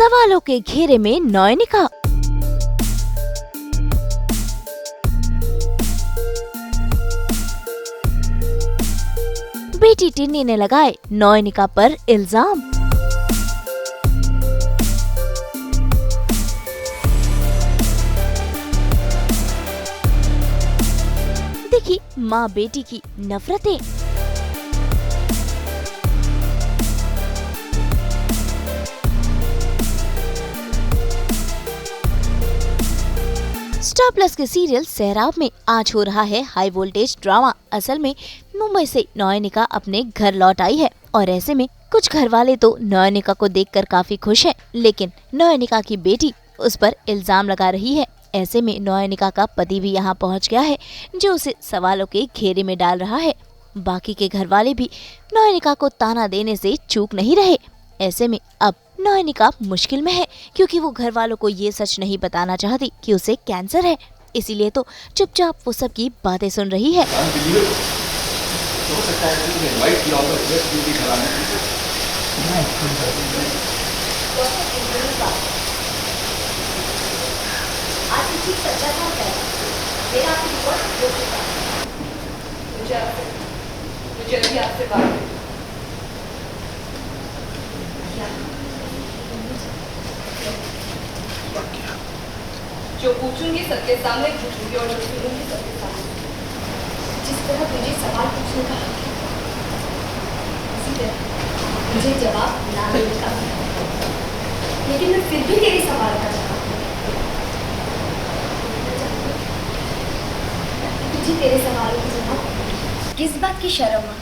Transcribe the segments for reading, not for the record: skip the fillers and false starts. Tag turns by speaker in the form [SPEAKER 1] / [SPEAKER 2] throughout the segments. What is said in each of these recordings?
[SPEAKER 1] सवालों के घेरे में नयनिका। बेटी टिन्नी ने लगाए नयनिका पर इल्जाम। देखी माँ बेटी की नफरतें। स्टार प्लस के सीरियल सहराब में आज हो रहा है हाई वोल्टेज ड्रामा। असल में मुंबई से नयनिका अपने घर लौट आई है और ऐसे में कुछ घर वाले तो नयनिका को देखकर काफी खुश हैं, लेकिन नयनिका की बेटी उस पर इल्जाम लगा रही है। ऐसे में नयनिका का पति भी यहाँ पहुँच गया है, जो उसे सवालों के घेरे में डाल रहा है। बाकी के घर वाले भी नयनिका को ताना देने से चूक नहीं रहे। ऐसे में अब नयनिका मुश्किल में है, क्योंकि वो घर वालों को ये सच नहीं बताना चाहती कि उसे कैंसर है। इसीलिए तो चुपचाप वो सब की बातें सुन रही है।
[SPEAKER 2] जो पूछूंगी सबके सामने पूछूंगी और जो सुनूंगी सबके सामने। जिस तरह तुझे सवाल पूछने का हक है, उसी तरह मुझे जवाब ना देने का हक है। लेकिन मैं फिर भी तेरे सवाल का जवाब तुझे तेरे सवालों का जवाब किस बात की शर्म है?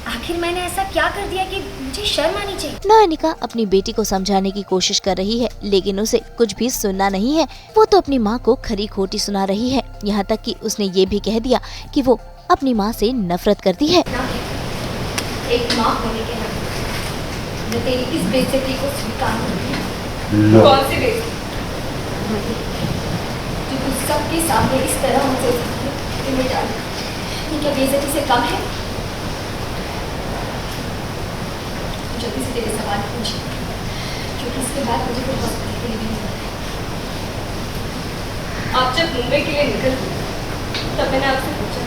[SPEAKER 2] आखिर मैंने ऐसा क्या कर दिया कि मुझे शर्म आनी चाहिए?
[SPEAKER 1] नयनिका अपनी बेटी को समझाने की कोशिश कर रही है, लेकिन उसे कुछ भी सुनना नहीं है। वो तो अपनी माँ को खरी खोटी सुना रही है। यहाँ तक कि उसने ये भी कह दिया कि वो अपनी माँ से नफरत करती है।
[SPEAKER 2] एक माँ होने के नाते मैं तेरी इस बेइज्जती को स्वीकार करूंगी। कौन सी बेइज्जती? जो तू सबके सामने इस तरह मुझे क्या बेइज्जती से कम है? जल्दी से तेरे सवाल पूछे, क्योंकि इसके बाद मुझे कोई हॉस्पिटल के लिए भी नहीं है। आप जब मुंबई के लिए निकल तब मैंने आपसे पूछा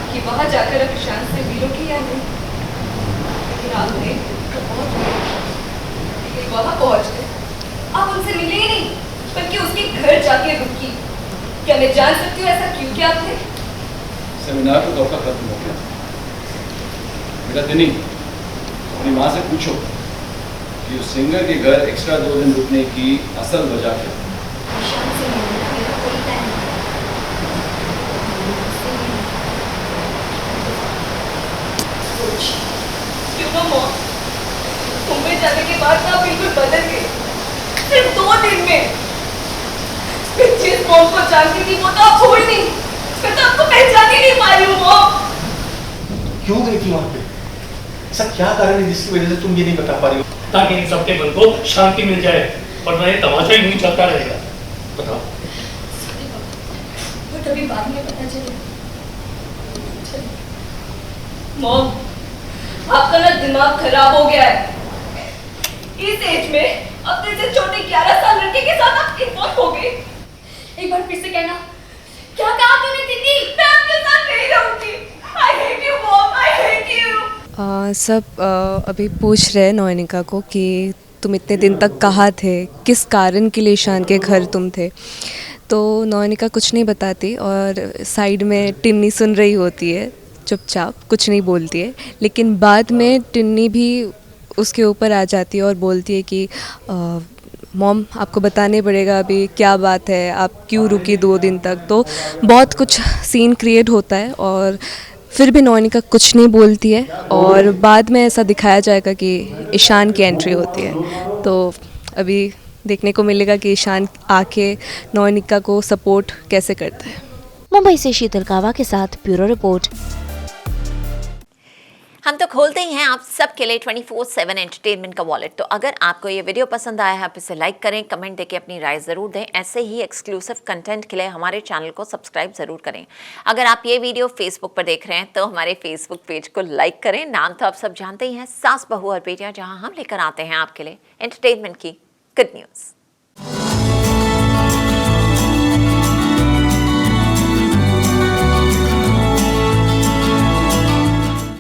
[SPEAKER 2] कि वहां जाकर अब ईशान से मिलोगी या नहीं, लेकिन आपने तो बहुत लेकिन वहां पहुंच गए। आप उनसे मिले ही नहीं, बल्कि उसके घर जाके रुकी। क्या मैं जान सकती हूँ ऐसा क्यों किया आपने?
[SPEAKER 3] सेमिनार का दौर खत्म हो गया। बेटा टिन्नी, अपनी माँ से पूछो कि उस सिंगर के घर एक्स्ट्रा 2 दिन रुकने की असल वजह क्या है।
[SPEAKER 2] ईशान से मिलने का मेरा कोई प्लान नहीं। सोच क्यों ना मॉम, मुंबई जाने के बाद ना बिल्कुल बदल गई। सिर्फ 2 दिन में मैं जिस मॉम को जानती थी वो तो आप हो ही नहीं। मैं तो आपको पहचान ही नहीं पा रही हूँ मॉम।
[SPEAKER 4] क्यों गई थी वहाँ पे? ऐसा क्या कारण है जिसकी वजह से तुम ये नहीं बता पा रही हो?
[SPEAKER 5] ताकि इन सबके मन को शांति मिल जाए, वरना ये तमाशा ही नहीं चलता रहेगा। बताओ।
[SPEAKER 2] वो तभी बाद में पता चले। मॉम, आपका ना दिमाग खराब हो गया है। इस एज में अपने से छोटे 11 साल लड़के के साथ आप इन्वॉल्व हो गए। एक बार फिर से कहना, क्या कहा तूने टिन्नी? मैं आपके साथ नहीं रहूंगी। I hate you mom, I hate you।
[SPEAKER 6] सब अभी पूछ रहे हैं नयनिका को कि तुम इतने दिन तक कहाँ थे, किस कारण के लिए ईशान के घर तुम थे। तो नयनिका कुछ नहीं बताती और साइड में टिन्नी सुन रही होती है, चुपचाप कुछ नहीं बोलती है। लेकिन बाद में टिन्नी भी उसके ऊपर आ जाती है और बोलती है कि मॉम आपको बताने पड़ेगा अभी क्या बात है, आप क्यों रुकी 2 दिन तक। तो बहुत कुछ सीन क्रिएट होता है और फिर भी नयनिका कुछ नहीं बोलती है और बाद में ऐसा दिखाया जाएगा कि ईशान की एंट्री होती है। तो अभी देखने को मिलेगा कि ईशान आके नयनिका को सपोर्ट कैसे करता है।
[SPEAKER 1] मुंबई से शीतल कावा के साथ ब्यूरो रिपोर्ट।
[SPEAKER 7] हम तो खोलते ही हैं आप सबके लिए 24/7 एंटरटेनमेंट का वॉलेट। तो अगर आपको ये वीडियो पसंद आया है आप इसे लाइक करें, कमेंट देके अपनी राय ज़रूर दें। ऐसे ही एक्सक्लूसिव कंटेंट के लिए हमारे चैनल को सब्सक्राइब ज़रूर करें। अगर आप ये वीडियो फेसबुक पर देख रहे हैं तो हमारे फेसबुक पेज को लाइक करें। नाम तो आप सब जानते ही हैं, सास बहू और बेटियां, जहां हम लेकर आते हैं आपके लिए एंटरटेनमेंट की गुड न्यूज।